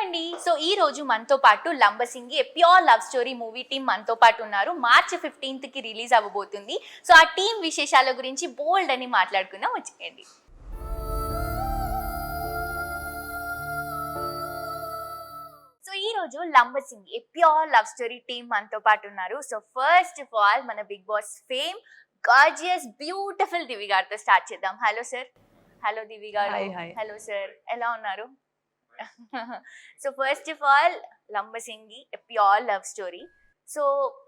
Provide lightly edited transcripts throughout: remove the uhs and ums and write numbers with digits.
అండి. సో ఈ రోజు మనతో పాటు Lambasingi pure love story movie team మనతో పాటు ఉన్నారు. మార్చి 15th కి రిలీజ్ అవ్వబోతుంది. సో ఆ టీం విశేషాల గురించి బోల్డ్ అని మాట్లాడుకుందాం, వచ్చేయండి. సో ఈ రోజు Lambasingi pure love story team మనతో పాటు ఉన్నారు. సో ఫస్ట్ ఆఫ్ ఆల్ మన Bigg Boss fame gorgeous beautiful Divi గారితో స్టార్ట్ చేద్దాం. Hello sir. హలో దివి గారు. హలో సార్, ఎలా ఉన్నారు? So first of all Lambasingi pure love story. So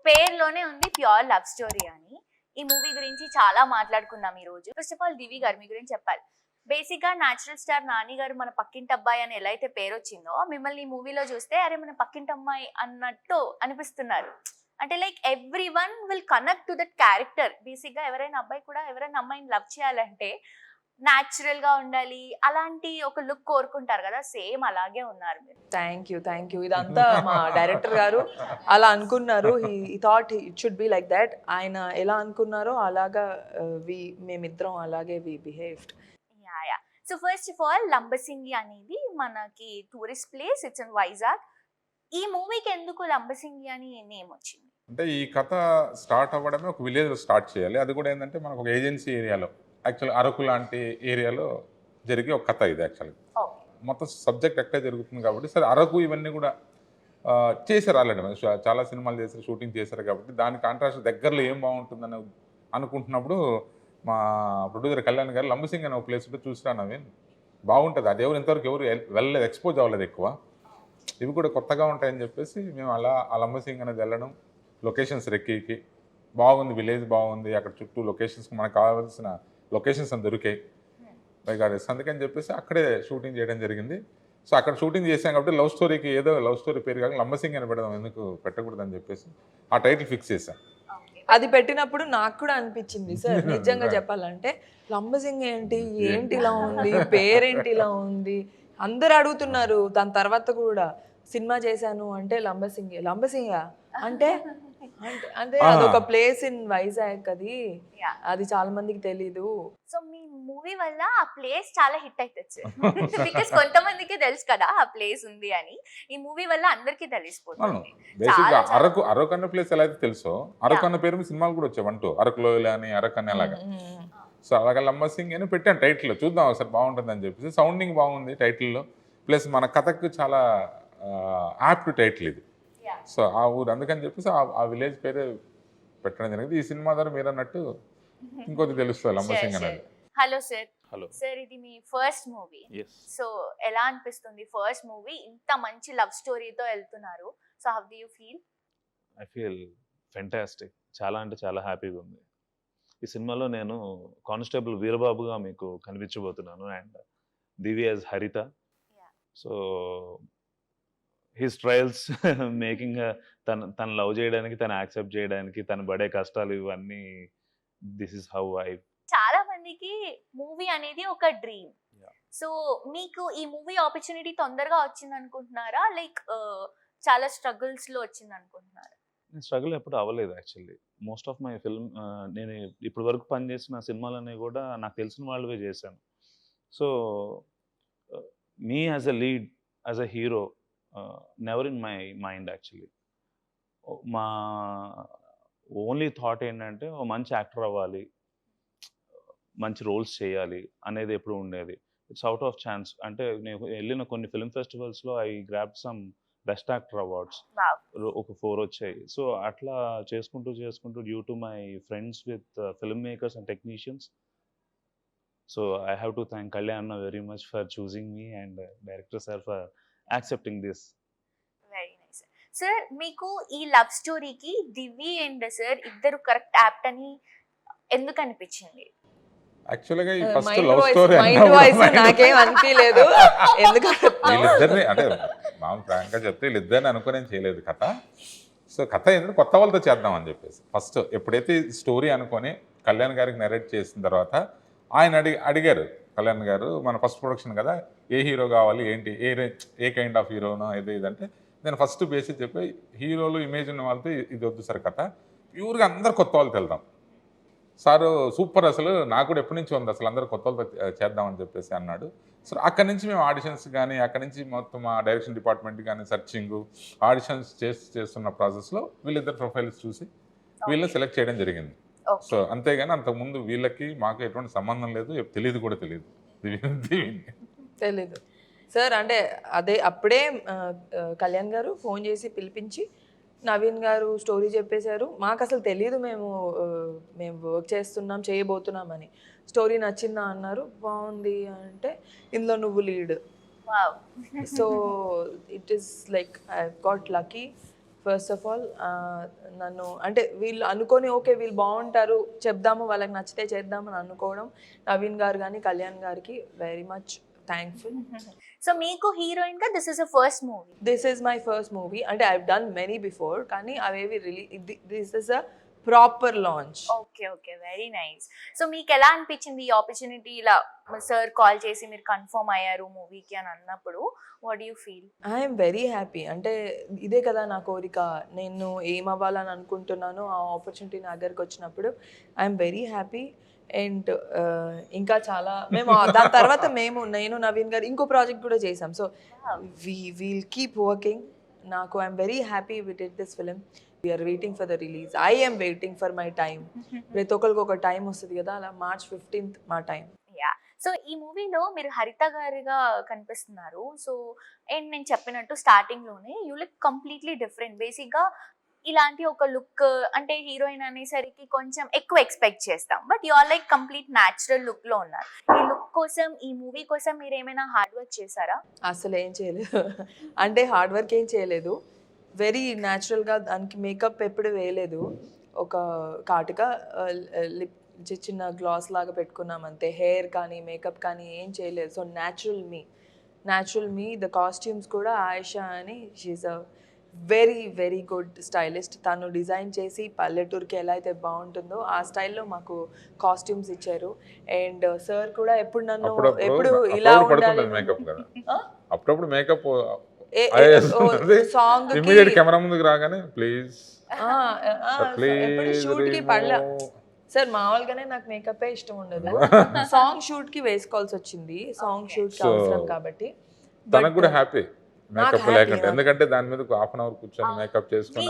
పేరులోనే ఉంది ప్యూర్ లవ్ స్టోరీ అని. ఈ మూవీ గురించి చాలా మాట్లాడుకున్నాం ఈ రోజు. ఫస్ట్ ఆఫ్ ఆల్ దివి గారు మీ గురించి చెప్పాలి. బేసిక్ గా న్యాచురల్ స్టార్ నాని గారు మన పక్కింటి అబ్బాయి అని ఎలా అయితే పేరు వచ్చిందో, మిమ్మల్ని ఈ మూవీలో చూస్తే అరే మన పక్కింటి అమ్మాయి అన్నట్టు అనిపిస్తున్నారు. అంటే like every one will connect to that character. Basic గా ఎవరైనా అబ్బాయి కూడా ఎవరైనా అమ్మాయిని లవ్ చేయాలంటే న్యాచురల్ గా ఉండాలి, అలాంటి ఒక లుక్ కోరుకుంటారు కదా, సేమ్ అలాగే ఉన్నారు మీరు. థ్యాంక్ యూ ఇదంతా మా డైరెక్టర్ గారు అలా అనుకున్నారు. He thought it should be like that. ఆయన ఎలా అనుకున్నారో అలాగా మేమిద్దరం అలాగే we behaved. Yeah. So first of all Lambasingi అనేది మనకి tourist place, it's in Vizag. ఈ మూవీకి ఎందుకు లంబసింగి అని నేమ్ వచ్చింది? అంటే ఈ కథ స్టార్ట్ అవ్వడమే ఒక విలేజ్ లో స్టార్ట్ చేయాలి. అది కూడా ఏంటంటే మనకు ఒక ఏజెన్సీ ఏరియాలో, యాక్చువల్ అరకు లాంటి ఏరియాలో జరిగే ఒక కథ ఇది. యాక్చువల్గా మొత్తం సబ్జెక్ట్ ఎక్కడ జరుగుతుంది కాబట్టి సరే అరకు ఇవన్నీ కూడా చేశారు ఆల్రెడీ. చాలా సినిమాలు చేశారు, షూటింగ్ చేశారు కాబట్టి దాని కాంట్రాస్ట్ దగ్గరలో ఏం బాగుంటుందని అనుకుంటున్నప్పుడు మా ప్రొడ్యూసర్ కళ్యాణ్ గారు లంబసింగ్ అనే ఒక ప్లేస్ ఉంటే చూసినా నవీన్ బాగుంటుంది, అది ఇంతవరకు ఎవరు వెళ్ళలేదు, ఎక్స్పోజ్ అవ్వలేదు ఎక్కువ, ఇవి కూడా కొత్తగా ఉంటాయని చెప్పేసి మేము అలా ఆ లంబసింగ్ అనేది వెళ్ళడం, లొకేషన్స్ రెక్కి బాగుంది, విలేజ్ బాగుంది, అక్కడ చుట్టూ లొకేషన్స్ మనకు కావాల్సిన లొకేషన్స్ అని దొరికాయి బైగాడేస్, అందుకని చెప్పేసి అక్కడే షూటింగ్ చేయడం జరిగింది. సో అక్కడ షూటింగ్ చేసాం కాబట్టి లవ్ స్టోరీకి ఏదో లవ్ స్టోరీ పేరు కాక లంబసింగ్ అని పెడదాం, ఎందుకు పెట్టకూడదని చెప్పేసి ఆ టైటిల్ ఫిక్స్ చేశాం. అది పెట్టినప్పుడు నాకు కూడా అనిపించింది సార్, నిజంగా చెప్పాలంటే లంబసింగ్ ఏంటి ఇలా ఉంది, పేరేంటి ఇలా ఉంది, అందరు అడుగుతున్నారు. దాని తర్వాత కూడా సినిమా చేశాను అంటే లంబసింగా అంటే అంటే అదొక ప్లేస్ ఇన్ వైజాగ్, అది చాలా మందికి తెలీదు. సో మీ మూవీ వల్ల ఆ ప్లేస్ చాలా హిట్ అవుతుంది బికాస్ కొంతమందికి తెలుసు కదా ఆ ప్లేస్ ఉంది అని. ఈ మూవీ వల్ల అందరికీ తెలిసిపోతుంది. బేసిక్గా అరకు అన్న ప్లేస్ ఎలా అయితే తెలుసో, అరకు అన్న పేరు సినిమాలు కూడా వచ్చాయి, అంటూ అరకులో అని అరకు అని అలాగా. సో అలాగే లంబసింగ్ అని పెట్టాను టైటిల్, చూద్దాం ఒకసారి బాగుంటుంది అని చెప్పేసి. సౌండింగ్ బాగుంది టైటిల్లో, ప్లస్ మన కథకు చాలా యాప్ట్ టైటిల్ ఇది. సో ఆ ఊరు, అందుకని చెప్పేసి ఆ విలేజ్ పేరే పెట్టడం జరిగింది. ఈ సినిమా ద్వారా మీరు అన్నట్టు ఇంకొకటి తెలుస్తుంది లంబసింగ్ అనేది. Hello sir. హలో సార్, ఇది మీ ఫస్ట్ మూవీ. సో ఎలా అనిపిస్తుంది ఫస్ట్ మూవీ ఇంత మంచి లవ్ స్టోరీతో వెళ్తున్నారు? So how do you feel? I feel fantastic, చాలా అంటే చాలా హ్యాపీగా ఉంది. ఈ సినిమాలో నేను కానిస్టేబుల్ వీరబాబుగా మీకు కనిపించబోతున్నాను, అండ్ దివి యాజ్ హరిత. సో హిస్ ట్రయల్స్ మేకింగ్ తను లవ్ చేయడానికి, తను యాక్సెప్ట్ చేయడానికి, తను పడే కష్టాలు, ఇవన్నీ దిస్ ఇస్ హౌ ఐ. చాలా మందికి మూవీ అనేది ఒక డ్రీమ్. సో మీకు ఈ మూవీ ఆపర్చునిటీ తొందరగా వచ్చింది అనుకుంటున్నారా, లైక్ చాలా స్ట్రగుల్స్ లో వచ్చింది అనుకుంటున్నారా? స్ట్రగుల్ ఎప్పుడు అవ్వలేదు actually. Most of my film, నేను ఇప్పటి వరకు పనిచేసిన సినిమాలన్నీ కూడా నాకు తెలిసిన వాళ్ళవే చేశాను. So me as a lead, as a hero, never in my mind actually. మా ఓన్లీ థాట్ ఏంటంటే ఓ మంచి యాక్టర్ అవ్వాలి, మంచి రోల్స్ చేయాలి అనేది ఎప్పుడు ఉండేది. It's out of chance. అంటే నేను వెళ్ళిన కొన్ని ఫిల్మ్ ఫెస్టివల్స్లో I grab some best actor awards, ఒక 4 వచ్చాయి. సో అట్లా చేసుకుంటూ due to my friends with film makers and technicians. So I have to thank Kalyan very much for choosing me and director sir for accepting this. Very nice sir. మీకు ఈ love స్టోరీకి Divi and sir ఇద్దరు correct apt అని ఎందుకు అనిపించింది? యాక్చువల్గా ఈ first love story నాకేం అనిపించలేదు, వీళ్ళిద్దరిని అంటే మామూలు ఫ్రాంక్గా చెప్తే వీళ్ళిద్దరిని అనుకుని చేయలేదు కథ. సో కథ ఏంటంటే కొత్త వాళ్ళతో చేద్దామని చెప్పేసి ఫస్ట్ ఎప్పుడైతే స్టోరీ అనుకొని కళ్యాణ్ గారికి నరేట్ చేసిన తర్వాత ఆయన అడిగారు కళ్యాణ్ గారు, మన ఫస్ట్ ప్రొడక్షన్ కదా, ఏ హీరో కావాలి, ఏంటి, ఏ కైండ్ ఆఫ్ హీరోనో ఇదంటే నేను ఫస్ట్ బేసిక్ చెప్పి హీరోలు ఇమేజ్ ఉన్న వాళ్ళతో ఇది వద్దు సార్ కథ, ప్యూర్గా అందరు కొత్త వాళ్ళతో వెళ్దాం. సారు సూపర్, అసలు నాకు కూడా ఎప్పటి నుంచి ఉంది, అసలు అందరూ కొత్త వాళ్ళతో చేద్దామని చెప్పేసి అన్నాడు. సో అక్కడి నుంచి మేము ఆడిషన్స్ కానీ, అక్కడి నుంచి మొత్తం మా డైరెక్షన్ డిపార్ట్మెంట్ కానీ సెర్చింగ్, ఆడిషన్స్ చేస్తున్న ప్రాసెస్లో వీళ్ళిద్దరు ప్రొఫైల్స్ చూసి వీళ్ళని సెలెక్ట్ చేయడం జరిగింది. సో అంతేగాని అంతకుముందు వీళ్ళకి మాకు ఎటువంటి సంబంధం లేదు, తెలియదు కూడా తెలియదు. తెలీదు సార్. అంటే అప్పుడే కళ్యాణ్ గారు ఫోన్ చేసి పిలిపించి నవీన్ గారు స్టోరీ చెప్పేశారు. మాకు అసలు తెలియదు మేము వర్క్ చేస్తున్నాం, చేయబోతున్నామని. స్టోరీ నచ్చిందా అన్నారు, బాగుంది అంటే ఇందులో నువ్వు lead. So it is like I got lucky. First of all నన్ను అంటే వీళ్ళు అనుకొని ఓకే వీళ్ళు బాగుంటారు చెప్దాము, వాళ్ళకి నచ్చితే చేద్దామని అనుకోవడం, నవీన్ గారు కానీ కళ్యాణ్ గారికి వెరీ మచ్ థ్యాంక్ఫుల్. సో మీకు హీరోయిన్ గా this is a first movie? This is my first movie. అంటే ఐ డన్ మెనీ బిఫోర్, కానీ అవేవి this is a proper launch. Okay okay, very nice. So మీకు ఎలా అనిపించింది ఈ ఆపర్చునిటీ? ఇలా సార్ కాల్ చేసి మీరు కన్ఫర్మ్ అయ్యారు మూవీకి అని అన్నప్పుడు what you feel? I'm very happy. అంటే ఇదే కదా నా కోరిక, నేను ఏం అవ్వాలని అనుకుంటున్నానో ఆ ఆపర్చునిటీ నా దగ్గరకు వచ్చినప్పుడు ఐఎమ్ వెరీ హ్యాపీ. అండ్ ఇంకా చాలా మేము దాని తర్వాత నేను నవీన్ గారు ఇంకో ప్రాజెక్ట్ కూడా చేసాం. So we'll keep working. నాకు I'm very happy with it this film. We're waiting for the release. I am waiting for my time. ప్రతి ఒక్కరికి ఒక టైం వస్తుంది కదా, అలా March 15th మా టైం. యా. సో ఈ మూవీలో మీరు హరిత గారిగా కనిపిస్తున్నారు. సో అండ్ నేను చెప్పినట్టు స్టార్టింగ్ లోనే you look completely different. Basic గా ఇలాంటి ఒక లుక్ అంటే హీరోయిన్ అనేసరికి కొంచెం ఎక్కువ ఎక్స్పెక్ట్ చేస్తాం, but you are like complete natural look లో ఉన్నారు. ఈ లుక్ కోసం, ఈ మూవీ కోసం మీరు ఏమైనా హార్డ్ వర్క్ చేశారా? అసలు ఏం చేయలేదు. అంటే హార్డ్ వర్క్ ఏం చేయలేదు, వెరీ న్యాచురల్గా. దానికి మేకప్ ఎప్పుడు వేయలేదు. ఒక కాటుగా లిప్ చిన్న గ్లాస్ లాగా పెట్టుకున్నాం అంతే. హెయిర్ కానీ మేకప్ కానీ ఏం చేయలేదు. సో న్యాచురల్ మీ. ద కాస్ట్యూమ్స్ కూడా ఆయిషా అని, she's a very very good stylist. తను డిజైన్ చేసి పల్లెటూరుకి ఎలా అయితే బాగుంటుందో ఆ స్టైల్లో మాకు కాస్ట్యూమ్స్ ఇచ్చారు. అండ్ సార్ కూడా ఎప్పుడు నన్ను ఎప్పుడు ఇలా ఉండాలి, అప్పుడప్పుడు మేకప్ సాంగ్ కెమెరా ముందుకు రాగానే ప్లీజ్ షూట్ కి పడలే సార్. మామూలుగానే నాకు మేకప్ ఇష్టం ఉండదు. సాంగ్ షూట్ కి వేసుకోవాల్సి వచ్చింది, సాంగ్ షూట్ కి అవసరం కాబట్టి. తనకు కూడా హ్యాపీ మేకప్ లేకుండా, ఎందుకంటే దాని మీద హాఫ్ అన్ అవర్ కూర్చొని మేకప్ చేసుకుని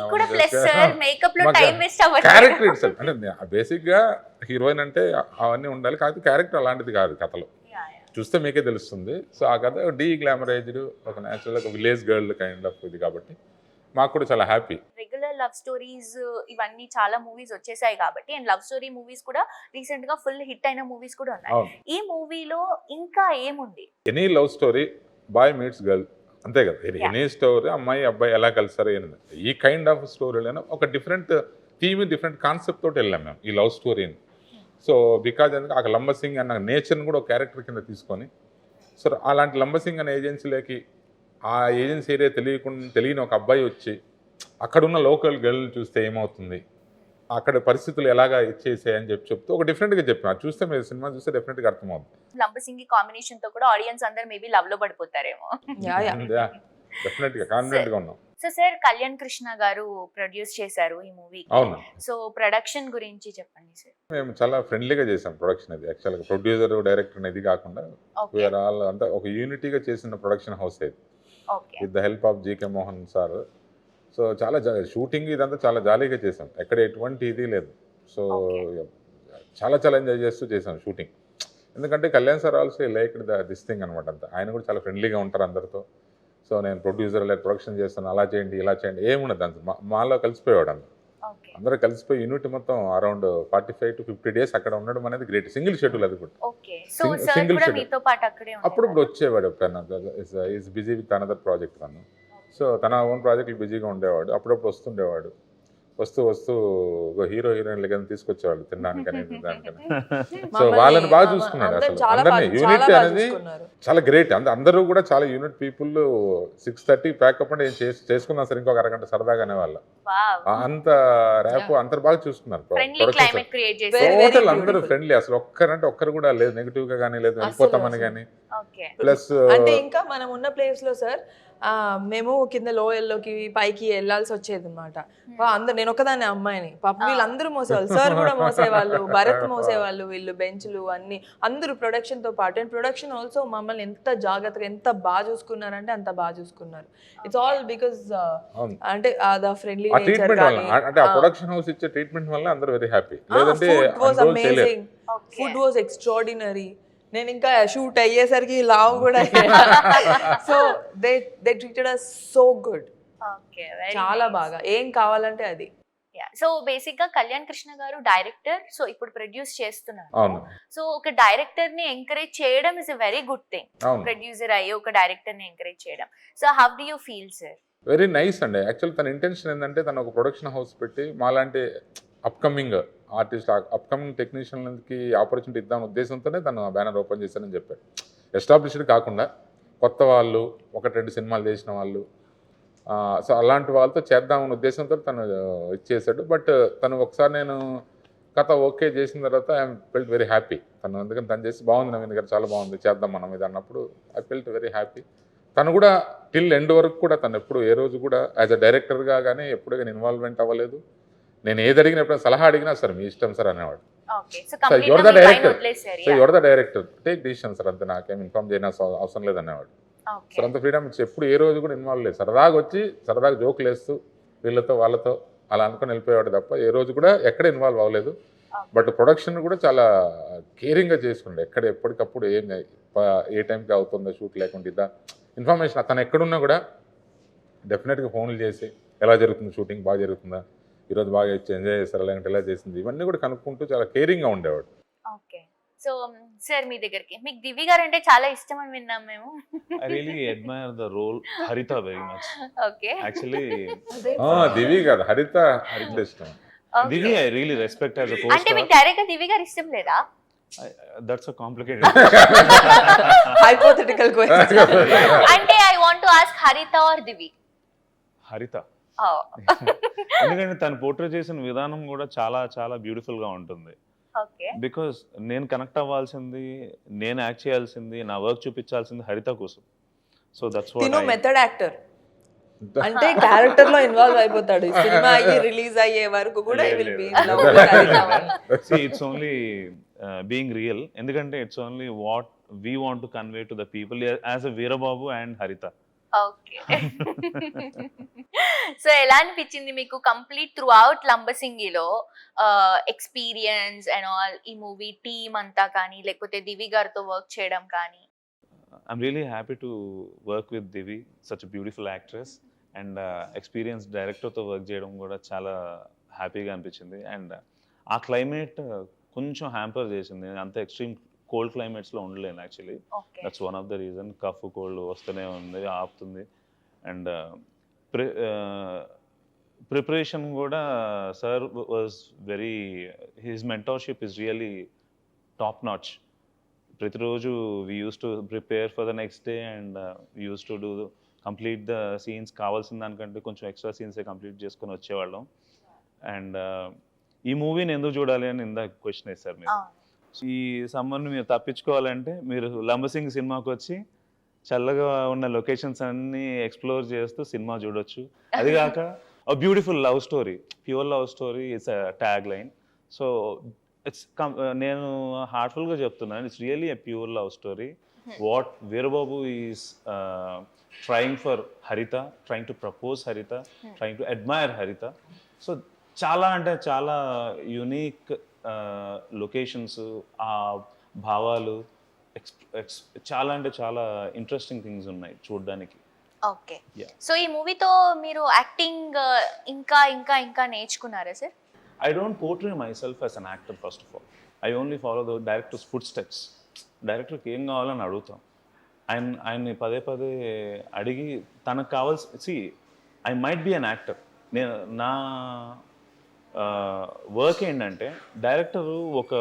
క్యారెక్టర్ ఇట్స్ అంటే బేసిక్ గా హీరోయిన్ అంటే అవన్నీ ఉండాలి. కాకపోతే క్యారెక్టర్ అలాంటిది కాదు కథలో, చూస్తే మీకే తెలుస్తుంది. సో ఆ కథ డీ గ్లామరైజ్డ్, ఒక న్యాచురల్, ఒక విలేజ్ గర్ల్ కైండ్ ఆఫ్ ఇది కాబట్టి మాకు కూడా చాలా హ్యాపీ. రెగ్యులర్ లవ్ స్టోరీస్ ఇవన్నీ చాలా మూవీస్ వచ్చేసాయి కాబట్టి, అండ్ లవ్ స్టోరీ మూవీస్ కూడా రీసెంట్ గా ఫుల్ హిట్ అయిన మూవీస్ కూడా ఉన్నాయి. ఈ మూవీలో ఇంకా ఏముంది? Any love story, boy meets girl, అంతే కదా. ఎనీ స్టోరీ, అమ్మాయి అబ్బాయి ఎలా కలిసారు ఏంది, ఈ కైండ్ ఆఫ్ స్టోరీలోనే ఒక డిఫరెంట్ థీమ్, డిఫరెంట్ కాన్సెప్ట్ తోటి వెళ్ళాం మేము ఈ లవ్ స్టోరీని. సో బికాజ్ ఎందుకంటే ఆ లంబసింగ్ అన్న నేచర్ని కూడా ఒక క్యారెక్టర్ కింద తీసుకొని, సో అలాంటి లంబసింగ్ అనే ఏజెన్సీలోకి, ఆ ఏజెన్సీ ఏరియా తెలియని ఒక అబ్బాయి వచ్చి అక్కడున్న లోకల్ గర్ల్ చూస్తే ఏమవుతుంది, అక్కడ పరిస్థితులు ఎలాగా ఇచ్చేసాయని చెప్తూ ఒక డిఫరెంట్గా చెప్పాను. అది చూస్తే మీరు సినిమా చూస్తే డెఫినెట్గా అర్థమవుతుంది. లంబసింగి కాంబినేషన్ తో కూడా ఆడియన్స్ అందరూ మేబీ లవ్ లో పడిపోతారేమో. డెఫినెట్గా కాన్ఫిడెంట్ గా ఉన్నాం. సో సార్, కళ్యాణ్ కృష్ణ గారు ప్రొడ్యూస్ చేశారు ఈ మూవీ. అవును. సో ప్రొడక్షన్ గురించి చెప్పండి సార్. మేము చాలా ఫ్రెండ్లీగా చేసాం ప్రొడక్షన్. అది యాక్చువల్గా ప్రొడ్యూసర్ డైరెక్టర్ అనేది కాకుండా వీఆర్ ఆల్ అంతా ఒక యూనిటీగా చేసిన ప్రొడక్షన్ హౌస్ ఇది, with the help of GK Mohan sir. So చాలా షూటింగ్ ఇదంతా చాలా జాలీగా చేసాం, ఎక్కడ ఎటువంటి ఇది లేదు. సో చాలా చాలా ఎంజాయ్ చేస్తూ చేసాం షూటింగ్. ఎందుకంటే Kalyan sir also like this thing అనమాట. అంతా ఆయన కూడా చాలా ఫ్రెండ్లీగా ఉంటారు అందరితో. సో నేను ప్రొడ్యూసర్ లేదా ప్రొడక్షన్ చేస్తాను, అలా చేయండి ఇలా చేయండి ఏముండదు అంత. మాలో కలిసిపోయేవాడు అందరూ కలిసిపోయి యూనిట్ మొత్తం అరౌండ్ 45 to 50 days అక్కడ ఉండడం అనేది గ్రేట్. సింగిల్ షెడ్యూల్ అది కూడా, సింగిల్ షెడ్యూల్. అప్పుడప్పుడు వచ్చేవాడు, is busy with another project తను. సో తన ఓన్ ప్రాజెక్టులు బిజీగా ఉండేవాడు, అప్పుడప్పుడు వస్తుండేవాడు. వస్తూ హీరో హీరోయిన్లు కానీ తీసుకొచ్చేవాళ్ళు తినడానికి అనేది దానికని. సో వాళ్ళని బాగా చూసుకున్నాడు అసలు అందరినీ. యూనిట్ అనేది చాలా గ్రేట్. అందరూ కూడా చాలా యూనిట్ పీపుల్. 6:30 ప్యాకప్ అంటే చేసుకున్నా సరే ఇంకొక అరగంట సరదాగానే వాళ్ళ అంత ర్యాప్ అందరు బాగా చూసుకున్నారు. టోటల్ అందరూ ఫ్రెండ్లీ, అసలు ఒక్కరంటే ఒక్కరు కూడా లేదు నెగిటివ్ గా కానీ లేదు వెళ్ళిపోతామని కానీ. ప్లస్ అంటే ఇంకా మనం ఉన్న ప్లేస్ లో సార్ మేము కింద లోయల్లోకి పైకి వెళ్ళాల్సి వచ్చేది అనమాట. అందరు, నేను ఒక్కదాన్ని అమ్మాయిని, పాపం వీళ్ళందరూ మోసేవాళ్ళు, సార్ కూడా మోసేవాళ్ళు, భరత్ మోసేవాళ్ళు, వీళ్ళు బెంచ్లు అన్ని అందరూ ప్రొడక్షన్ తో పాటు. అండ్ ప్రొడక్షన్ ఆల్సో మమ్మల్ని ఎంత జాగ్రత్తగా ఎంత బాగా చూసుకున్నారంటే అంత బాగా చూసుకున్నారు. ఇట్స్ ఆల్ బికాస్ అంటే ద ఫ్రెండ్లీ ఆ నేచర్ ట్రీట్మెంట్ వల్ల, కానీ అంటే ఆ ప్రొడక్షన్ హౌస్ ఇచ్చే ట్రీట్మెంట్ వల్ల అందరూ వెరీ హ్యాపీ. లేదంటే ఫుడ్ వాజ్ అన్ని రోజులు చేయలేరు. Amazing, food was extraordinary. నేను ఇంకా షూట్ అయ్యేసరికి లావు కూడా so they treated us so good, okay, చాలా బాగా. ఏం కావాలంటే అది. సో బేసిక్ గా కళ్యాణ్ కృష్ణ గారు డైరెక్టర్, సో ఇప్పుడు ప్రొడ్యూస్ చేస్తున్నారు. అవును సో ఒక డైరెక్టర్ ని ఎంకరేజ్ చేయడం is a very good thing. అవును ప్రొడ్యూసర్ అయ్యి ఒక డైరెక్టర్ ని ఎంకరేజ్ చేయడం. So how do you feel sir? Very nice అండి. యాక్చువల్ తన ఇంటెన్షన్ ఏంటంటే తను ఒక ప్రొడక్షన్ హౌస్ పెట్టి మాలాంటి అప్కమింగ్ ఆర్టిస్ట్, అప్కమింగ్ టెక్నీషియన్కి ఆపర్చునిటీ ఇద్దాం ఉద్దేశంతోనే తను బ్యానర్ ఓపెన్ చేశానని చెప్పాడు. ఎస్టాబ్లిష్డ్ కాకుండా కొత్త వాళ్ళు, 1-2 సినిమాలు చేసిన వాళ్ళు, సో అలాంటి వాళ్ళతో చేద్దామన్న ఉద్దేశంతో తను ఇచ్చేసాడు. బట్ తను ఒకసారి నేను కథ ఓకే చేసిన తర్వాత ఐఎమ్ ఫెల్ట్ వెరీ హ్యాపీ. తను ఎందుకంటే తను చేసి బాగుంది, నవీన్ గారు చాలా బాగుంది, చేద్దాం మనం ఇది అన్నప్పుడు ఐ ఫెల్ట్ వెరీ హ్యాపీ. తను కూడా టిల్ ఎండ్ వరకు కూడా తను ఎప్పుడు ఏ రోజు కూడా యాజ్ అ డైరెక్టర్గా కానీ ఎప్పుడు కానీ ఇన్వాల్వ్మెంట్ అవ్వలేదు. నేను ఏది అడిగినా, ఎప్పుడైనా సలహా అడిగినా సార్ మీ ఇష్టం సార్ అనేవాడు. Sir your the director, so your the director, take decision sir, అంతే, నాకేం ఇన్ఫార్మ్ చేయని అవసరం లేదు అనేవాడు. సార్ అంత ఫ్రీడమ్ ఇచ్చి ఎప్పుడు ఏ రోజు కూడా ఇన్వాల్వ్ లేదు. సరదాగా వచ్చి సరదాగా జోకులు వేస్తూ వీళ్ళతో వాళ్ళతో అలా అనుకుని వెళ్ళిపోయేవాడు తప్ప ఏ రోజు కూడా ఎక్కడ ఇన్వాల్వ్ అవ్వలేదు. బట్ ప్రొడక్షన్ కూడా చాలా కేరింగ్గా చేసుకుండే. ఎక్కడ ఎప్పటికప్పుడు ఏ టైంకి అవుతుందో షూట్ లేకుండా ఇద్దా ఇన్ఫర్మేషన్ తను ఎక్కడున్నా కూడా డెఫినెట్గా ఫోన్లు చేసి ఎలా జరుగుతుంది షూటింగ్, బాగా జరుగుతుందా, ఈరోజు బాగా ఎంజాయ్ చేస్తారా, లేదంటే ఎలా చేసింది, ఇవన్నీ కూడా కనుక్కుంటూ చాలా కేరింగ్గా ఉండేవాడు. ఓకే. సో సార్ మీ దగ్గరికి మీకు దివి గారు అంటే చాలా ఇష్టం అని విన్నాం మేము. I really admire the role Haritha very much. Okay. Actually, దివి కాదు, హరిత ఇష్టం. Divi I really respect as a అంటే co-star. మీకు డైరెక్ట్ గా దివి గారు ఇష్టం లేదా? That's a complicated. Hypothetical question. అంటే ఐ వాంట్ టు ఆస్క్ హరిత ఆర్ దివి. Haritha. ఎందుకంటే తను పోర్ట్రే చేసిన విధానం కూడా చాలా చాలా బ్యూటిఫుల్ గా ఉంటుంది. ఓకే. బికాస్ నేను కనెక్ట్ అవ్వాల్సింది, నేను యాక్ట్ చేయాల్సింది, నా వర్క్ చూపించాల్సింది హరిత కోసం. సో దట్స్ తిను వాట్ మెథడ్ యాక్టర్, అంటే క్యారెక్టర్ లో ఇన్వాల్వ్ అయిపోతాడు. ఈ సినిమా అయ్యి రిలీజ్ అయ్యే వరకు కూడా విల్ బి లవ్ విత్ హరిత. See, it's only being real. ఎందుకంటే it's only what we want to convey to the people as a Veerababu and Haritha. Okay. So ఎలా అనిపించింది మీకు కంప్లీట్ త్రూ అవుట్ లంబసింగిలో ఎక్స్పీరియన్స్ అండ్ ఆల్, ఈ movie team అంతా కానీ లేకపోతే దివి గారితో వర్క్ చేయడం కానీ? I'm really happy to work with Divi, such a beautiful actress, and experienced director తో వర్క్ చేయడం కూడా చాలా హ్యాపీగా అనిపించింది. అండ్ ఆ క్లైమేట్ కొంచెం హ్యాంపర్ చేసింది. అంత ఎక్స్ట్రీమ్ కోల్డ్ క్లైమేట్స్లో ఉండలేను actually. Okay. That's one of the reason. Cough cold వస్తూనే ఉంది, ఆపుతుంది. అండ్ ప్రిపరేషన్ కూడా sir was very, his mentorship is really top notch. ప్రతిరోజు we use to prepare for the next day and use to do complete the scenes. కావాల్సిన దానికంటే కొంచెం extra సీన్సే complete చేసుకొని వచ్చేవాళ్ళం. అండ్ ఈ మూవీని ఎందుకు చూడాలి అని ఇందాక క్వశ్చన్ వేస్తారు మీరు. ఈ సమ్మర్ని మీరు తప్పించుకోవాలంటే మీరు లంబసింగ్ సినిమాకి వచ్చి చల్లగా ఉన్న లొకేషన్స్ అన్నీ ఎక్స్ప్లోర్ చేస్తూ సినిమా చూడొచ్చు. అది కాక beautiful love story, pure love story it's tag line. So it's నేను హార్ట్ఫుల్గా చెప్తున్నాను, it's really a pure love story. What Veerababu is trying for హరిత, ట్రయింగ్ టు ప్రపోజ్ హరిత, ట్రయింగ్ టు అడ్మైర్ హరిత. సో చాలా అంటే చాలా యూనిక్ లొకేషన్స్, ఆ భావాలు, చాలా అంటే చాలా ఇంట్రెస్టింగ్ థింగ్స్ ఉన్నాయి చూడడానికి. ఓకే. సో ఈ మూవీతో మీరు యాక్టింగ్ ఇంకా ఇంకా ఇంకా నేర్చుకున్నారా sir? I don't portray myself as an actor first of all. I only follow the director's footsteps. డైరెక్టర్కి ఏం కావాలని అడుగుతాం. ఆయన్ని పదే పదే అడిగి తనకు కావాల్సి I might be an actor. నేను నా వర్క్ ఏంటంటే డైరెక్టర్ ఒక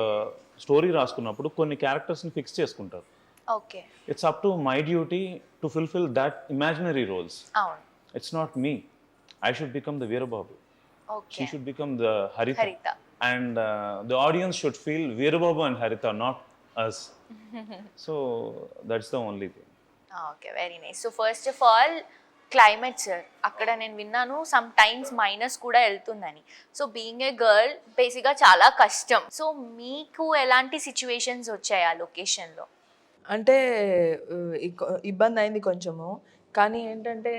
స్టోరీ రాసుకున్నప్పుడు కొన్ని క్యారెక్టర్స్ని ఫిక్స్ చేసుకుంటారు. Okay. It's up to my duty to fulfil that imaginary roles. అవును. It's not me. I should become the Veerababu. Okay. She should become the Haritha. And the audience should feel Veerababu and Haritha, not us. So that's the only thing. Okay, very nice. So first of all climate sir, అక్కడ నేను విన్నాను some times minus కూడా వెళ్తుందని. So being a girl బేసిక్గా చాలా కష్టం. So మీకు ఎలాంటి సిచ్యువేషన్స్ వచ్చాయి ఆ లొకేషన్లో? అంటే ఇబ్బంది అయింది కొంచెము, కానీ ఏంటంటే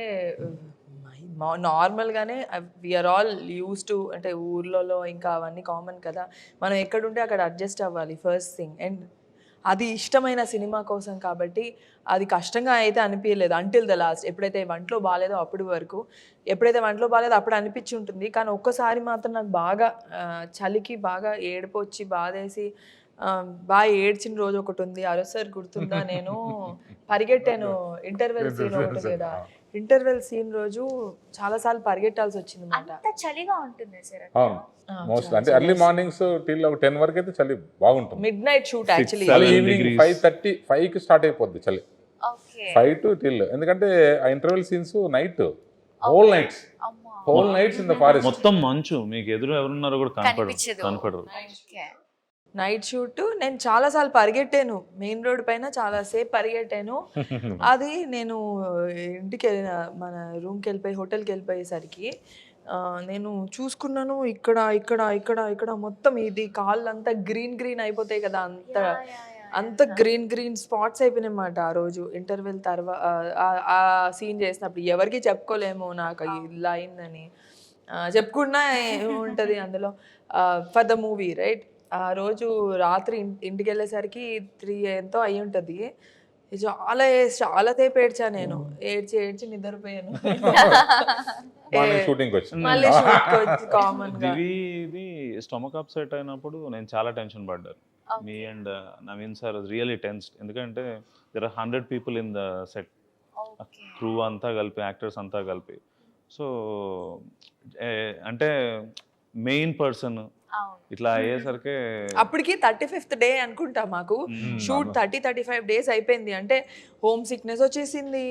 నార్మల్గానే వీఆర్ ఆల్ యూస్ టు, అంటే ఊర్లలో ఇంకా అవన్నీ కామన్ కదా, మనం ఎక్కడుంటే అక్కడ అడ్జస్ట్ అవ్వాలి ఫస్ట్ థింగ్. అండ్ అది ఇష్టమైన సినిమా కోసం కాబట్టి అది కష్టంగా అయితే అనిపించలేదు అంటిల్ ద లాస్ట్. ఎప్పుడైతే వంటలో బాగాలేదో అప్పటి వరకు, ఎప్పుడైతే వంటలో బాగాలేదో అప్పుడు అనిపించి ఉంటుంది. కానీ ఒక్కసారి మాత్రం నాకు బాగా చలికి బాగా ఏడుపు వచ్చి బాధేసి బాగా ఏడ్చిన రోజు ఒకటి ఉంది. ఆ రోజు సార్ గుర్తుందా, నేను పరిగెట్టాను ఇంటర్వెల్ సీన్ ఒకటి కదా, ఇంటర్వెల్ సీన్ రోజు చాలాసార్లు పరిగెట్టాల్సి వచ్చింది అనమాట. అంత చలిగా ఉంటుంది సార్? అవును, మోస్ట్ అంటే ఎర్లీ మార్నింగ్స్ టిల్ ఒక 10 వరకు అయితే చలి బాగుంటుంది. Mid night shoot actually, evening 5:30 5కి స్టార్ట్ అయిపోద్ది చలి, 5 to till. ఎందుకంటే ఆ interval scenes night, whole nights in the forest, మొత్తం మంచు, మీకు ఎదురు ఎవరున్నారో కూడా కనపడరు. Night shoot. నేను చాలాసార్లు పరిగెట్టాను మెయిన్ రోడ్ పైన, చాలాసేపు పరిగెట్టాను. అది నేను ఇంటికి వెళ్ళిన, మన రూమ్కి వెళ్ళిపోయి హోటల్కి వెళ్ళిపోయేసరికి నేను చూసుకున్నాను, ఇక్కడ ఇక్కడ ఇక్కడ ఇక్కడ మొత్తం ఇది కాళ్ళు అంతా గ్రీన్ అయిపోతాయి కదా, అంత గ్రీన్ స్పాట్స్ అయిపోయినాయి అన్నమాట ఆ రోజు ఇంటర్వెల్ తర్వాత. ఆ సీన్ చేసినప్పుడు ఎవరికి చెప్పుకోలేము నాకు ఇలా అయిందని, చెప్పుకున్నా ఏముంటుంది అందులో. ఫర్ ద మూవీ రైట్, ఆ రోజు రాత్రి ఇంటికి వెళ్ళేసరికి 3 ఎంతో అయి ఉంటుంది. చాలా సేపు ఏడ్చా నేను, ఏడ్చి నిద్రపోయాను. మళ్ళీ కామన్ గా ఇది స్టమక్ అప్సెట్ అయినప్పుడు నేను చాలా టెన్షన్ పడ్డాను. Me and Naveen sir really tensed, ఎందుకంటే there are 100 people in the set, crew అంతా కలిపి, యాక్టర్స్ అంతా కలిపి. సో అంటే మెయిన్ పర్సన్ ఇట్లా అయ్యేసరికి అప్పటికి 35th డే అనుకుంటా మాకు షూట్. 35 డేస్ అయిపోయింది. అంటే హోమ్ సిక్నెస్ వచ్చేసింది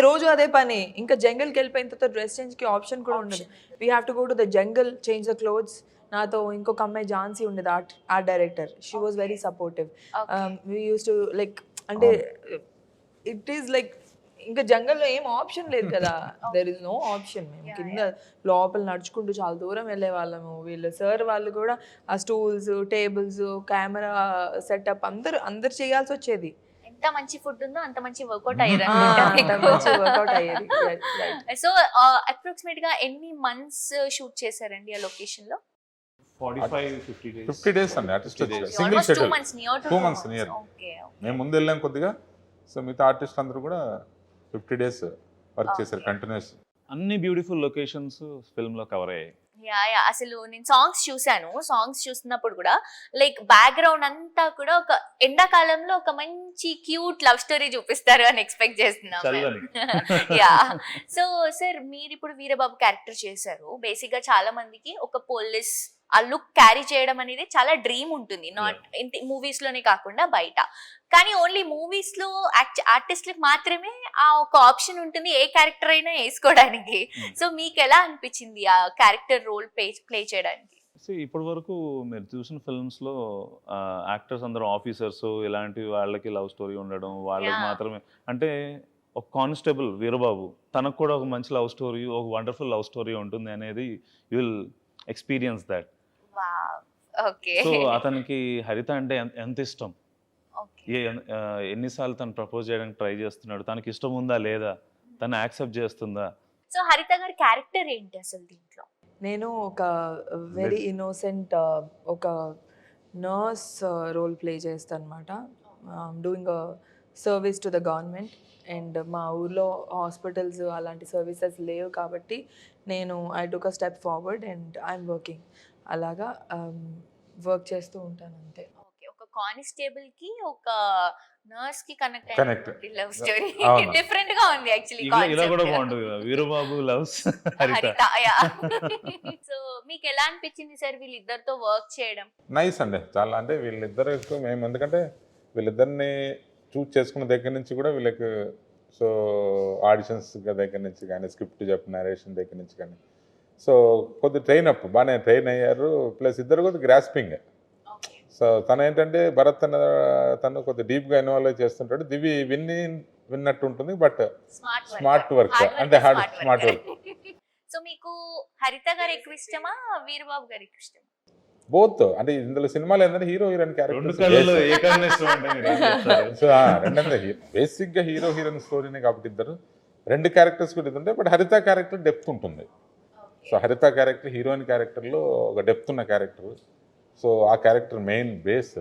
రోజు అదే పని. ఇంకా జంగల్కి వెళ్ళిపోయిన తర్వాత డ్రెస్ చేంజ్కి ఆప్షన్ కూడా ఉండదు. We have to go to the jungle, change the clothes. నాతో ఇంకొక అమ్మాయి ఝాన్సీ ఉండేది, art director. She was very supportive. We use to like, అంటే ఇట్ ఈస్ లైక్ ఇంకా జంగల్లో ఏం ఆప్షన్ లేదు కదా, దెర్ ఇస్ నో ఆప్షన్. మేము కింద లోపల నడుచుకుంటూ చాలా దూరం వెళ్ళే వాళ్ళము. వీళ్ళు సార్ వాళ్ళు కూడా ఆ స్టూల్స్, టేబుల్స్, కెమెరా సెటప్ అందరు చేయాల్సి వచ్చేది. ఎంత మంచి ఫుడ్ ఉందో అంత మంచి వర్కౌట్ అయ్యేది. సో అప్రాక్సిమేట్ గా ఎన్ని మంత్స్ షూట్ చేశారండి ఆ లొకేషన్ లో? 50 days అండి. Single schedule 2 months near. మేము ముందు వెళ్ళాం కొద్దిగా. సో మిగతా ఆర్టిస్ట్ అందరూ కూడా 50 days వర్క్ చేశారు కంటిన్యూస్. అన్ని బ్యూటిఫుల్ లొకేషన్స్ ఫిల్మ్ లో కవర్ అయ్యాయి. యా అసలు నేను సాంగ్స్ చూసాను. సాంగ్స్ చూస్తున్నప్పుడు కూడా లైక్ బ్యాక్గ్రౌండ్ అంతా కూడా ఒక ఎండాకాలంలో ఒక మంచి క్యూట్ లవ్ స్టోరీ చూపిస్తారు అని ఎక్స్పెక్ట్ చేస్తున్నాను. యా. సో సార్, మీరు ఇప్పుడు వీరబాబు క్యారెక్టర్ చేశారు. బేసిక్ గా చాలా మందికి ఒక పోలీస్ ఆ లుక్ క్యారీ చేయడం అనేది చాలా డ్రీమ్ ఉంటుంది, నాట్ మూవీస్ లోనే కాకుండా బయట. కానీ ఓన్లీ మూవీస్ లో ఆర్టిస్ట్లకు మాత్రమే ఆ ఒక ఆప్షన్ ఉంటుంది, ఏ క్యారెక్టర్ అయినా వేసుకోవడానికి. సో మీకు ఎలా అనిపించింది ఆ క్యారెక్టర్ రోల్ ప్లే చేయడానికి? ఇప్పటి వరకు మీరు చూసిన ఫిల్మ్స్ లో యాక్టర్స్ అందరూ ఆఫీసర్స్, ఇలాంటి వాళ్ళకి లవ్ స్టోరీ ఉండడం, వాళ్ళకి మాత్రమే. అంటే ఒక కానిస్టేబుల్ వీరబాబు, తనకు కూడా ఒక మంచి లవ్ స్టోరీ, ఒక వండర్ఫుల్ లవ్ స్టోరీ ఉంటుంది అనేది you will experience that. So అతనికి హరిత అంటే ఎంత ఇష్టం, ఎన్నిసార్లు తను ప్రపోజ్ చేయడానికి ట్రై చేస్తున్నాడు, తనకి ఇష్టం ఉందా లేదా, తను యాక్సెప్ట్ చేస్తుందా. సో హరిత గారి క్యారెక్టర్ ఏంటి అసలు దీంట్లో? నేను ఒక వెరీ ఇన్నోసెంట్ ఒక నర్స్ రోల్ ప్లే చేస్తాను అనమాట. Doing service to the government. And మా ఊర్లో హాస్పిటల్స్ అలాంటి సర్వీసెస్ లేవు కాబట్టి నేను I took a step forward and I'm working. అలాగా వర్క్ చేస్తూ ఉంటాను అంతే. ఓకే, ఒక కానిస్టేబుల్ కి ఒక నర్స్ కి కనెక్ట్ అయిన లవ్ స్టోరీ డిఫరెంట్ గా ఉంది యాక్చువల్లీ. ఇలా కూడా బాగుంటుంది కదా, వీరబాబు లవ్స్ హరిత. సో మీకు ఎలా అనిపించింది సార్ వీళ్ళిద్దరితో వర్క్ చేయడం? నైస్ అండి, చాలా. అంటే వీళ్ళిద్దరు మేము ఎందుకంటే వీళ్ళిద్దరిని చూస్ చేసుకున్న దగ్గర నుంచి కూడా వీళ్ళకి, సో ఆడిషన్స్ దగ్గర నుంచి కానీ, స్క్రిప్ట్ చెప్పిన నరేషన్ దగ్గర నుంచి కానీ, సో కొద్ది ట్రైన్ అప్ బాగానే ట్రైన్ అయ్యారు. ప్లస్ ఇద్దరు కొద్ది గ్రాస్పింగ్. సో తను ఏంటంటే భరత్ తను కొద్ది డీప్గా ఇన్వాల్వ్ చేస్తుంటాడు. దివి విన్ని విన్నట్టు ఉంటుంది, బట్ స్మార్ట్ స్మార్ట్ వర్క్ అంటే స్మార్ట్ వర్క్. సో మీకు హరిత గారు ఎక్కువ ఇష్టమా, వీరబాబు గారు ఎక్కువ ఇష్టమా? బోత్ అంటే ఇందులో సినిమాలు ఏంటంటే హీరో హీరోయిన్ రెండు కళ్ళలో క్యారెక్టర్, ఏ కన్నా ఇష్టం అంటే మీరు ఏం చెప్తారు? సో రెండంతా బేసిక్ గా హీరో హీరోయిన్ స్టోరీనే కాబట్టి ఇద్దరు రెండు క్యారెక్టర్స్ కూడా ఇది ఉంటాయి, బట్ హరిత క్యారెక్టర్ డెప్త్ ఉంటుంది. సో హరిత క్యారెక్టర్ హీరోయిన్ క్యారెక్టర్లో ఒక డెప్త్ ఉన్న క్యారెక్టర్. సో ఆ character main base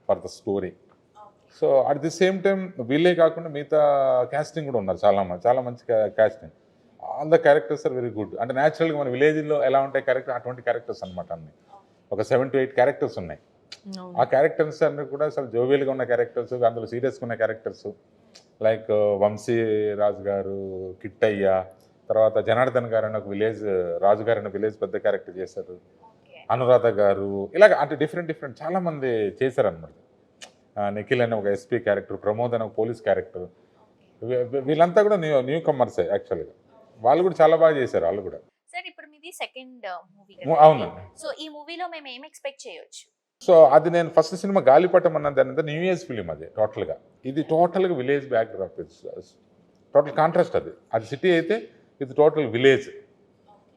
for the story. So at the same time వీళ్ళే కాకుండా మిగతా క్యాస్టింగ్ కూడా ఉన్నారు చాలా మంచి casting. All the characters are very good. అంటే న్యాచురల్గా మన విలేజ్లో ఎలా ఉంటాయి క్యారెక్టర్, అటువంటి క్యారెక్టర్స్ అనమాట. అన్ని ఒక 7 to 8 క్యారెక్టర్స్ ఉన్నాయి. ఆ క్యారెక్టర్స్ అన్ని కూడా అసలు జోవియల్గా ఉన్న క్యారెక్టర్స్, అందులో సీరియస్గా ఉన్న క్యారెక్టర్స్ లైక్ వంశీ రాజు గారు, కిట్టయ్య, తర్వాత జనార్దన్ గారు అని ఒక విలేజ్ రాజు గారు అనే విలేజ్ పెద్ద క్యారెక్టర్ చేశారు, అనురాధ గారు, ఇలాగ అంటే డిఫరెంట్ చాలా మంది చేశారనమాట. నిఖిల్ అనే ఒక ఎస్పీ క్యారెక్టర్, ప్రమోద్ అనే ఒక పోలీస్ క్యారెక్టర్, వీళ్ళంతా కూడా న్యూ కమర్సే యాక్చువల్గా. వాళ్ళు కూడా చాలా బాగా చేశారు వాళ్ళు కూడా. సార్ ఇప్పుడు మీది సెకండ్ మూవీ, అవునండి. సో ఈ మూవీలో మేము ఏం ఎక్స్పెక్ట్ చేయొచ్చు? సో అది నేను ఫస్ట్ సినిమా గాలిపటం అన్నది అనేది న్యూ ఇయర్స్ ఫిలిం. అది టోటల్గా ఇది టోటల్గా విలేజ్ బ్యాక్డ్రాప్, టోటల్ కాంట్రాస్ట్. అది సిటీ అయితే ఇది total village.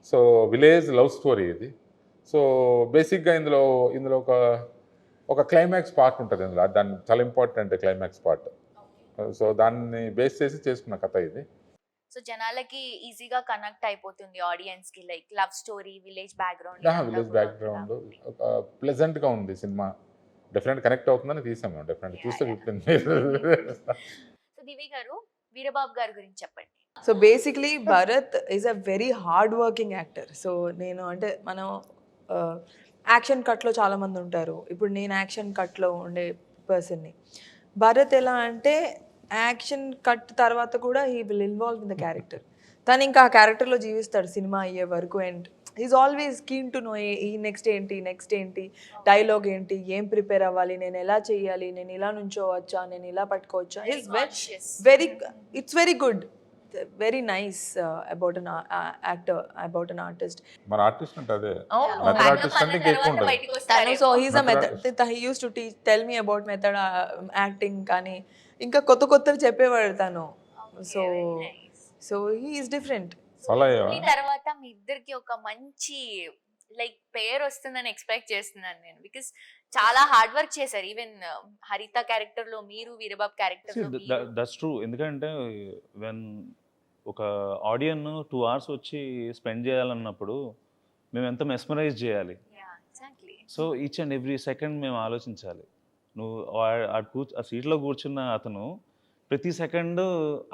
So village love story ఇది. సో బేసిక్గా ఇందులో ఒక క్లైమాక్స్ పార్ట్ ఉంటుంది ఇందులో, దాన్ని చాలా ఇంపార్టెంట్ క్లైమాక్స్ పార్ట్. సో దాన్ని బేస్ చేసి చేసుకున్న కథ ఇది. సో జనాలకి ఈజీగా కనెక్ట్ అయిపోతుంది ఆడియన్స్ కి, like love story, village background. Village background ప్లెజెంట్గా ఉంది సినిమా. డెఫినెట్ కనెక్ట్ అవుతుందని తీసాం మేము. డెఫినెట్ చూస్తే చెప్పింది. సో దివి గారు, వీరబాబు గారి గురించి చెప్పండి. So basically Bharat is a very hard working actor. So నేను అంటే మనం యాక్షన్ కట్లో చాలామంది ఉంటారు, ఇప్పుడు నేను యాక్షన్ కట్లో ఉండే పర్సన్ని. భరత్ ఎలా అంటే యాక్షన్ కట్ తర్వాత కూడా he will involve in the character. తను ఇంకా ఆ క్యారెక్టర్లో జీవిస్తాడు సినిమా అయ్యే వరకు. And is always keen to know ఈ నెక్స్ట్ ఏంటి, డైలాగ్ ఏంటి, ఏం ప్రిపేర్ అవ్వాలి, నేను ఎలా చేయాలి, నేను ఇలా నుంచోవచ్చా, నేను ఇలా పట్టుకోవచ్చా. It's very good, very nice about an actor, about an artist. మన ఆర్టిస్ట్ అంటే అదే మెథడ్ ఆర్టిస్ట్ అంటే ఇంకా ఎక్కువ ఉంటుంది. So he's a method, he used to tell me about method acting, కానీ ఇంకా కొత్తవి చెప్పేవాడు తను. So he is different. తర్వాత మీ ఇద్దరికి ఒక మంచి లైక్ పేరు వస్తుందని ఎక్స్పెక్ట్ చేస్తున్నాను నేను, బికాస్ చాలా హార్డ్ వర్క్ చేశారు. ఈవెన్ హరిత క్యారెక్టర్ లో మీరు, వీరబాబు క్యారెక్టర్ లో మీరు. That's true. ఎందుకంటే వెన్ ఒక ఆడియన్ 2 hours వచ్చి స్పెండ్ చేయాలన్నప్పుడు మేము ఎంత మెస్మరైజ్ చేయాలి. So each and every second మేము ఆలోచించాలి. నువ్వు ఆ సీట్లో కూర్చున్న అతను ప్రతి సెకండ్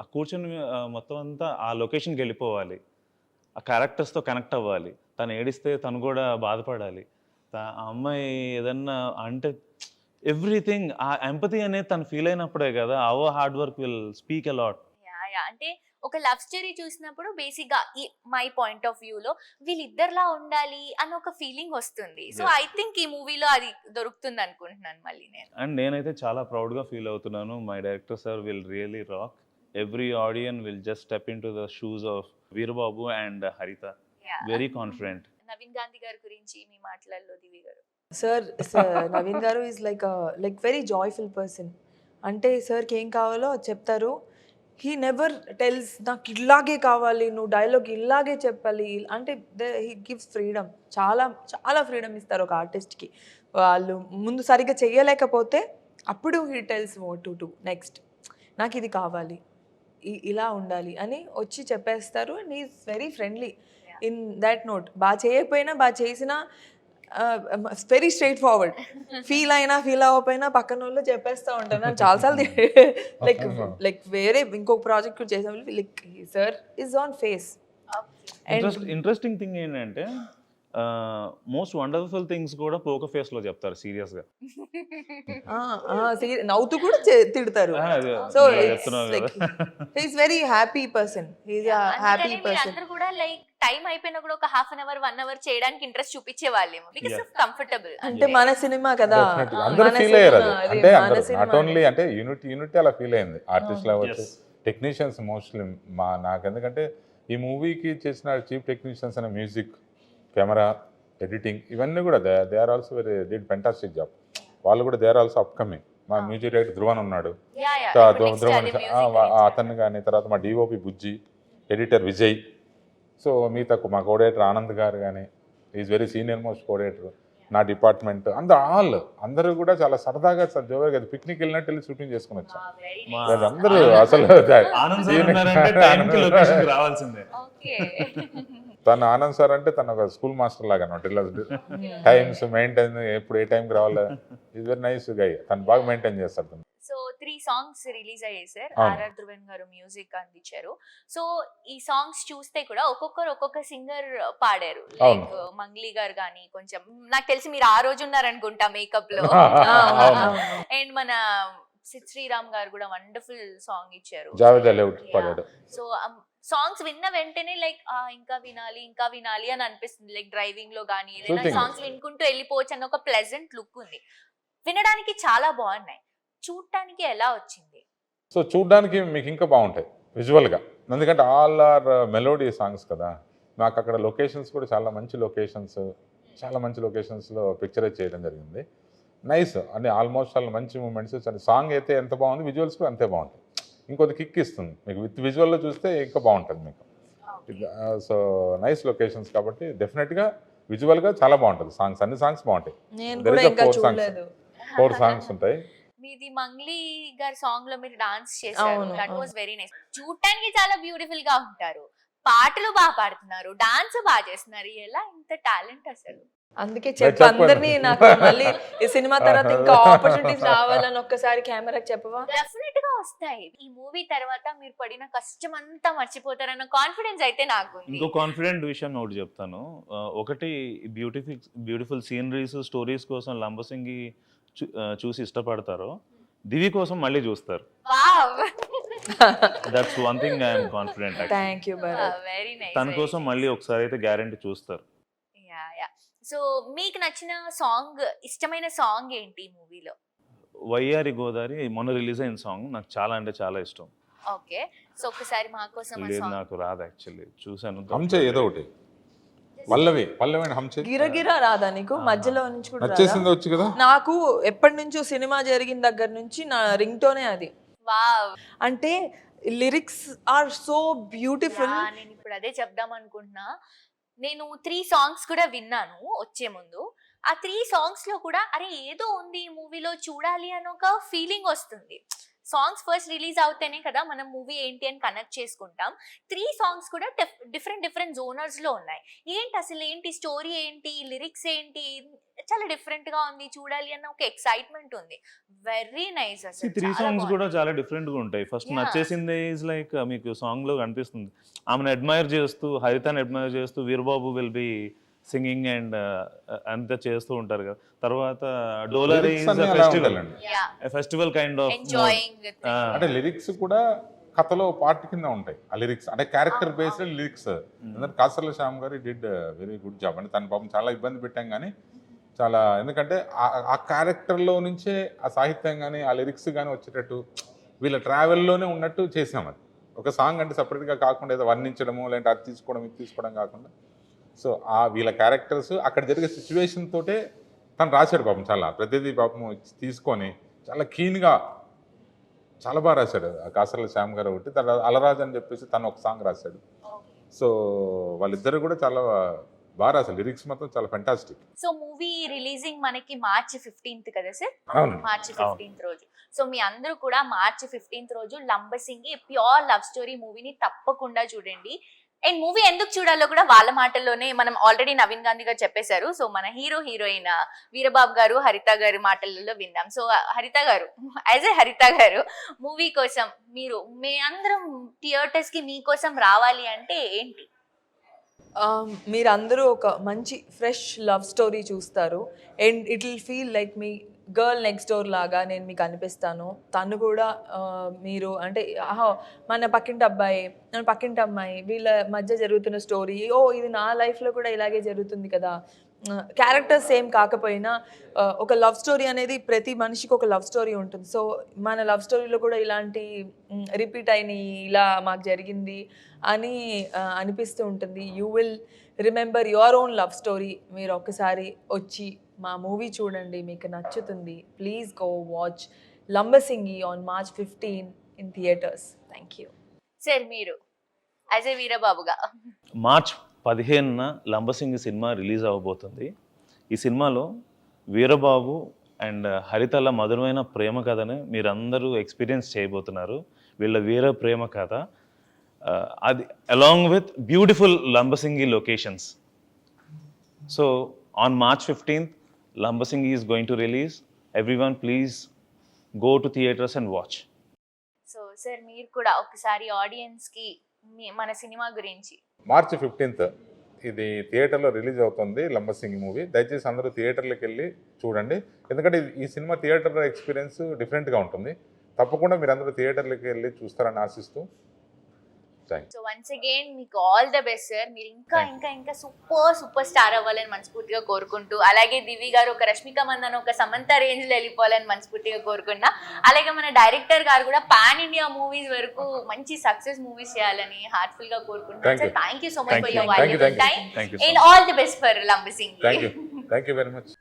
ఆ కూర్చొని మొత్తం అంతా ఆ లొకేషన్కి వెళ్ళిపోవాలి, ఆ క్యారెక్టర్స్తో కనెక్ట్ అవ్వాలి. తను ఏడిస్తే తను కూడా బాధపడాలి, ఆ అమ్మాయి ఏదన్నా అంటే ఎవ్రీథింగ్ ఆ ఎంపతి అనేది తను ఫీల్ అయినప్పుడే కదా hour hard work will speak a lot. అంటే ఒక లవ్ స్టోరీ చూసినప్పుడు బేసిక్ గా మై పాయింట్ ఆఫ్ వ్యూ లో వీళ్ళిద్దరిలా ఉండాలి అని ఒక ఫీలింగ్ వస్తుంది. సో ఐ థింక్ ఈ మూవీలో అది దొరుకుతుంది అనుకుంటున్నాను మళ్ళీ నేను. అండ్ నేనైతే చాలా ప్రౌడ్గా ఫీల్ అవుతున్నాను. My director sir will really rock. Every audience will just step in to the shoes of Veerababu and Haritha. Very confident. Naveen Gandhi గారి గురించి మీ మాటలలో దివి గారు. సార్ నవీన్ గారు is like very joyful person. అంటే సార్కి ఏం కావాలో చెప్తారు. హీ నెవర్ టెల్స్ నాకు ఇలాగే కావాలి, నువ్వు డైలాగ్ ఇలాగే చెప్పాలి అంటే. హీ గివ్స్ ఫ్రీడమ్, చాలా ఫ్రీడమ్ ఇస్తారు ఒక ఆర్టిస్ట్కి. వాళ్ళు ముందు సరిగ్గా చెయ్యలేకపోతే అప్పుడు he tells what to do next, నాకు ఇది కావాలి, ఇలా ఉండాలి అని వచ్చి చెప్పేస్తారు. And he is very friendly in that note. బాగా చేయకపోయినా బాగా చేసినా వెరీ స్ట్రైట్ ఫార్వర్డ్. ఫీల్ అవ్వకపోయినా పక్కన వాళ్ళు చెప్పేస్తూ ఉంటాను చాలాసార్లు. లైక్ వేరే ఇంకొక ప్రాజెక్ట్ చేసాం, like sir is on face. Interesting thing ఏంటంటే మోస్ట్ వండర్ఫుల్ థింగ్స్ కూడా పోకర్ ఫేస్ లో చెప్తారు సీరియస్ గా. నవ్వుతూ కూడా తిడతారు. So he's very happy person. He's a happy person. అందరూ కూడా లైక్ టైం అయిపోయినా కూడా ఒక హాఫ్ అన్ అవర్ 1 hour చేయడానికి ఇంట్రెస్ట్ చూపించే వాళ్ళేమో, బికాస్ ఆఫ్ కంఫర్టబుల్. అంటే మన సినిమా కదా, అందరూ ఫీల్ అయ్యారు. అంటే నాట్ ఓన్లీ అంటే యూనిటీ అలా ఫీల్ అయింది. ఆర్టిస్ట్ అవ్వచ్చు, టెక్నీషియన్స్ మోస్ట్లీ నాకు. ఎందుకంటే ఈ మూవీకి చేసిన చీఫ్ టెక్నీషియన్స్ అనే మ్యూజిక్, కెమెరా, ఎడిటింగ్ ఇవన్నీ కూడా they are also did fantastic job. వాళ్ళు కూడా దే ఆర్ ఆల్సో అప్కమింగ్. మా మ్యూజిక్ డైరెక్టర్ ధ్రువన్ ఉన్నాడు, యా యా ధ్రువన్ అతన్ని కానీ, తర్వాత మా DOP Bujji, editor Vijay, so మిగతా మా కోఆర్డినేటర్ ఆనంద్ గారు కానీ, is very senior most coordinator, నా డిపార్ట్మెంట్ అందరూ కూడా చాలా సరదాగా జోరుగా పిక్నిక్ వెళ్ళినట్టు వెళ్ళి షూటింగ్ చేసుకుని వచ్చాం. అందరూ అసలు రావాల్సిందే. తను ఆనంద్ సార్ అంటే తను ఒక స్కూల్ మాస్టర్ లాగా అనమాట. ఇలా టైమ్స్ మెయింటైన్, ఎప్పుడు ఏ టైంకి రావాలా, ఈజ్ వెరీ నైస్ గై, తను బాగా మెయింటైన్ చేస్తారు తను. సో 3 సాంగ్స్ రిలీజ్ అయ్యాయి సార్, అవును. ఆర్ఆర్ ధ్రువన్ గారు మ్యూజిక్ అందించారు. సో ఈ సాంగ్స్ చూస్తే కూడా ఒక్కొక్కరు ఒక్కొక్క సింగర్ పాడారు, అవును. లైక్ మంగ్లీ గారు కానీ, కొంచెం నాకు తెలిసి మీరు ఆ రోజు ఉన్నారనుకుంటా మేకప్ లో, అండ్ మన సిద్ శ్రీరామ్ గారు కూడా వండర్ఫుల్ సాంగ్ ఇచ్చారు, జావేద్ అలీ ఒకటి పాడాడు. సో సాంగ్స్ విన్న వెంటనే లైక్ ఇంకా వినాలి అని అనిపిస్తుంది, లైక్ డ్రైవింగ్ లో కానీ ఏదైనా Soothing. సాంగ్స్ వినుకుంటూ వెళ్ళిపోవచ్చు అన్న ఒక ప్లెజెంట్ లుక్ ఉంది. వినడానికి చాలా బాగున్నాయి, చూడటానికి ఎలా వచ్చింది? సో చూడ్డానికి మీకు ఇంకా బాగుంటాయి విజువల్గా, ఎందుకంటే ఆల్ ఆర్ మెలోడీ సాంగ్స్ కదా. నాకు అక్కడ లొకేషన్స్ కూడా చాలా మంచి లొకేషన్స్లో పిక్చరైజ్ చేయడం జరిగింది. నైస్ అంటే ఆల్మోస్ట్ చాలా మంచి మూమెంట్స్. సాంగ్ అయితే ఎంత బాగుంది, విజువల్స్ కూడా అంతే బాగుంటాయి, ఇంకొద్ది కిక్ ఇస్తుంది మీకు. విత్ విజువల్లో చూస్తే ఇంకా బాగుంటుంది మీకు. సో నైస్ లొకేషన్స్ కాబట్టి డెఫినెట్గా విజువల్గా చాలా బాగుంటుంది. సాంగ్స్ అన్ని సాంగ్స్ బాగుంటాయి. నేను There కూడా is a ఇంకా 4 songs. చూడలేదు. 4 సాంగ్స్ ఉంటాయి. మీది మంగ్లీ గారి సాంగ్ లో మీరు డాన్స్ చేశారు, అవును, దట్ అవును. Was very nice. చూడటానికి చాలా బ్యూటిఫుల్ గా ఉంటారు, పాటలు బాగా పాడుతున్నారు, డాన్స్ బాగా చేస్తున్నారు, ఎలా ఇంత టాలెంట్ అసలు? అందుకే నేను చెప్పు చెప్పాను. అందరినీ, నాకు మళ్ళీ ఈ సినిమా తర్వాత ఇంకా ఆపర్చునిటీస్ రావాలని ఒక్కసారి కెమెరాకి చెప్పవా? డెఫినెట్ గా వస్తాయి. ఈ మూవీ తర్వాత మీరు పడిన కష్టం అంతా మర్చిపోతారన్న కాన్ఫిడెన్స్ అయితే నాకు ఉంది. ఇంకో కాన్ఫిడెంట్ విషయం ఒకటి చెప్తాను. ఒకటి బ్యూటిఫుల్ సీనరీస్, స్టోరీస్ కోసం లంబసింగి చూసి ఇష్టపడతారో దివి కోసం మళ్ళీ చూస్తారు. Wow, that's one thing I'm confident. Thank you Bharat. Very nice. తన కోసం మళ్ళీ ఒకసారి అయితే గ్యారంటీ చూస్తారు. Yeah yeah. సో మీకు నచ్చిన సాంగ్, ఇష్టమైన సాంగ్ ఏంటి ఈ మూవీలో? వయ్యారి గోదారి మొన్న రిలీజ్ అయిన సాంగ్ నాకు చాలా అంటే చాలా ఇష్టం. ఓకే, సో ఒకసారి మా కోసం ఆ లేదు సాంగ్. నాకు రాదు యాక్చువల్లీ, చూసాను. హంచే ఏదో ఒకటి, పల్లవి హంచే గిరగిరా రాదా నీకు? మధ్యలో నుంచి కూడా రాదా? నచ్చేసింది వచ్చు కదా. నాకు ఎప్పటి నుంచో సినిమా జరిగిన దగ్గర నుంచి నా రింగ్ టోనే అది. వావ్, అంటే లిరిక్స్ ఆర్ సో బ్యూటిఫుల్. నేను ఇప్పుడు అదే చెప్దాం అనుకుంటున్నా. నేను 3 సాంగ్స్ కూడా విన్నాను వచ్చే ముందు. ఆ 3 సాంగ్స్ లో కూడా అరే ఏదో ఉంది ఈ మూవీలో, చూడాలి అని ఒక ఫీలింగ్ వస్తుంది. సాంగ్స్ ఫస్ట్ రిలీజ్ అవుతేనే కదా మనం మూవీ ఏంటి అని కనెక్ట్ చేసుకుంటాం. 3 సాంగ్స్ కూడా డిఫరెంట్ జోనర్స్ లో ఉన్నాయి. అసలు ఏంటి స్టోరీ, ఏంటి లిరిక్స్, ఏంటి చాలా డిఫరెంట్ గా ఉంది, చూడాలి అన్న ఒక ఎక్సైట్మెంట్ ఉంది. వెరీ నైస్ అసలు. 3 సాంగ్స్ కూడా చాలా డిఫరెంట్ గా ఉంటాయి. First Yeah. నచ్చేసింది ఈజ్ లైక్ మీకు సాంగ్ లో కనిపిస్తుంది ఆమెను అడ్మైర్ చేస్తూ, హరితని అడ్మైర్ చేస్తూ Veerababu will be singing and అంతా చేస్తూ ఉంటారు కదా. తర్వాత డోలరీ Lyrics అన్నీ అలా ఉండాలండి. Festival kind of enjoying. అంటే లిరిక్స్ కూడా కథలో పార్ట్ కింద ఉంటాయి. ఆ లిరిక్స్ అంటే క్యారెక్టర్ బేస్డ్ లిరిక్స్. ఎందుకంటే కాసర్ల శ్యామ్ గారు డిడ్ వెరీ గుడ్ జాబ్. అంటే తన పాపం చాలా ఇబ్బంది పెట్టాం కానీ చాలా, ఎందుకంటే ఆ క్యారెక్టర్లో నుంచే ఆ సాహిత్యం కానీ ఆ లిరిక్స్ కానీ వచ్చేటట్టు వీళ్ళ ట్రావెల్లోనే ఉన్నట్టు చేసాం. అది ఒక సాంగ్ అంటే సపరేట్గా కాకుండా ఏదో వర్ణించడము, లేదంటే అది తీసుకోవడం ఇది తీసుకోవడం కాకుండా, సో ఆ వీళ్ళ క్యారెక్టర్స్ అక్కడ జరిగే సిచ్యువేషన్ తోటే తను రాశాడు పాపం. చాలా ప్రతిదీ పాపం తీసుకొని చాలా కీన్గా చాలా బాగా రాశాడు ఆ కాసర్ల శ్యామ్ గారు. ఒకటి తర్వాత అలరాజ్ అని చెప్పేసి తను ఒక సాంగ్ రాశాడు. సో వాళ్ళిద్దరు కూడా చాలా బాగా రాశారు, లిరిక్స్ మాత్రం చాలా ఫెంటాస్టిక్. సో మూవీ రిలీజింగ్ మనకి మార్చి 15th కదా సార్? అవును. మార్చి 15th రోజు. సో మీ అందరూ కూడా మార్చి 15th రోజు లంబసింగి ప్యూర్ లవ్ స్టోరీ మూవీని తప్పకుండా చూడండి. అండ్ మూవీ ఎందుకు చూడాలో కూడా వాళ్ళ మాటల్లోనే మనం ఆల్రెడీ నవీన్ గాంధీ గారు చెప్పేశారు. సో మన హీరోయిన్ వీరబాబు గారు, హరిత గారి మాటలలో విందాం. సో హరిత గారు, యాజ్ ఏ హరిత గారు, మూవీ కోసం మీ అందరం థియేటర్స్ కి మీకోసం రావాలి అంటే ఏంటి? మీరందరూ ఒక మంచి ఫ్రెష్ లవ్ స్టోరీ చూస్తారు. And it will feel like me girl next door లాగా నేను మీకు అనిపిస్తాను. తను కూడా మీరు అంటే మన పక్కింటి అబ్బాయి, మన పక్కింటి అమ్మాయి, వీళ్ళ మధ్య జరుగుతున్న స్టోరీ, ఇది నా లైఫ్లో కూడా ఇలాగే జరుగుతుంది కదా. క్యారెక్టర్స్ సేమ్ కాకపోయినా ఒక లవ్ స్టోరీ అనేది ప్రతి మనిషికి ఒక లవ్ స్టోరీ ఉంటుంది. సో మన లవ్ స్టోరీలో కూడా ఇలాంటి రిపీట్ అయినాయి, ఇలా మాకు జరిగింది అని అనిపిస్తూ ఉంటుంది. You will remember your own love story. మీరు ఒక్కసారి వచ్చి మా మూవీ చూడండి, మీకు నచ్చుతుంది. Please go watch Lambasingi on March 15 in theaters. Thank you. Sir మీరు యాజ్ ఏ వీరబాబుగా మార్చ్ 15న లంబసింగి సినిమా రిలీజ్ అవ్వబోతుంది. ఈ సినిమాలో వీరబాబు అండ్ హరితల మధురమైన ప్రేమ కథని మీరందరూ ఎక్స్పీరియన్స్ చేయబోతున్నారు. వీళ్ళ వీర ప్రేమ కథ, అది along with beautiful Lambasingi locations. So on March 15th, Lambasingi is going to release. Everyone please go to theaters and watch. So sir మీరు కూడా ఒకసారి ఆడియన్స్ కి మన సినిమా గురించి. మార్చి 15th ఇది థియేటర్లో రిలీజ్ అవుతుంది లంబసింగి మూవీ. దయచేసి అందరూ థియేటర్లకు వెళ్ళి చూడండి, ఎందుకంటే ఈ సినిమా థియేటర్ ఎక్స్పీరియన్స్ డిఫరెంట్గా ఉంటుంది. తప్పకుండా మీరు అందరూ థియేటర్లకు వెళ్ళి చూస్తారని ఆశిస్తూ సో వన్స్ అగైన్ మీకు ఆల్ ద బెస్ట్ సార్. మీరు ఇంకా ఇంకా ఇంకా సూపర్ స్టార్ అవ్వాలని మనస్ఫూర్తిగా కోరుకుంటూ, అలాగే దివి గారు ఒక రష్మిక మందన ఒక సమంత రేంజ్ లో వెళ్ళిపోవాలని మనస్ఫూర్తిగా కోరుకున్నా. అలాగే మన డైరెక్టర్ గారు కూడా పాన్ ఇండియా మూవీస్ వరకు మంచి సక్సెస్ మూవీస్ చేయాలని హార్ట్ఫుల్ గా కోరుకుంటున్నాను sir. Thank you so much for your valuable time and all the best for Lambasingi. Thank you very much.